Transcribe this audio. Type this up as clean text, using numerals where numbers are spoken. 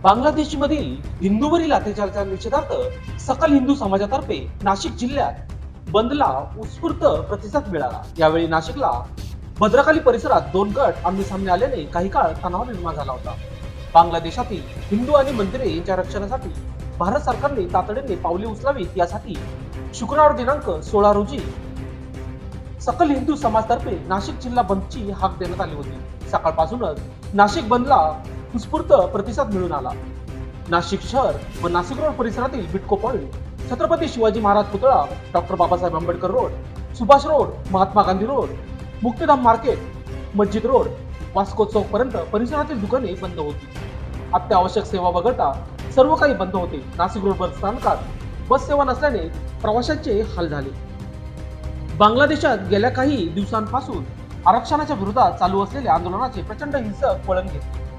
बांगलादेशमधील हिंदूवरील अत्याचाराच्या निषेधार्थ सकल हिंदू समाजातर्फे नाशिक जिल्ह्यात बंदला उत्स्फूर्त प्रतिसाद मिळाला। यावेळी नाशिकला भद्रकाली परिसरात दोन गट आमने सामने आल्याने काही काळ तणाव निर्माण झाला होता। बांगलादेशातील हिंदू आणि मंदिरे यांच्या रक्षणासाठी भारत सरकारने तातडीने पावले उचलावीत यासाठी शुक्रवार दिनांक 16 रोजी सकल हिंदू समाजातर्फे नाशिक जिल्हा बंदची हाक देण्यात आली होती। सकाळपासूनच नाशिक बंदला उत्स्फूर्त प्रतिसाद मिळून आला। नाशिक शहर व नाशिक रोड परिसरातील बिटको पॉइंट, छत्रपती शिवाजी महाराज पुतळा, doctor Babasaheb Ambedkar road, Subhash road, Mahatma Gandhi road, Muktidham market, मस्जिद रोड, वास्को चौक पर्यंत परिसरातील दुकाने बंद होती। अत्यावश्यक सेवा वगळता सर्व काही बंद होते। नाशिक रोड बस स्थानकात बस सेवा नसल्याने प्रवाशांचे हाल झाले। बांगलादेशात गेल्या काही दिवसांपासून आरक्षणाच्या विरोधात चालू असलेल्या आंदोलनाचे प्रचंड हिंसक वळण घेतले।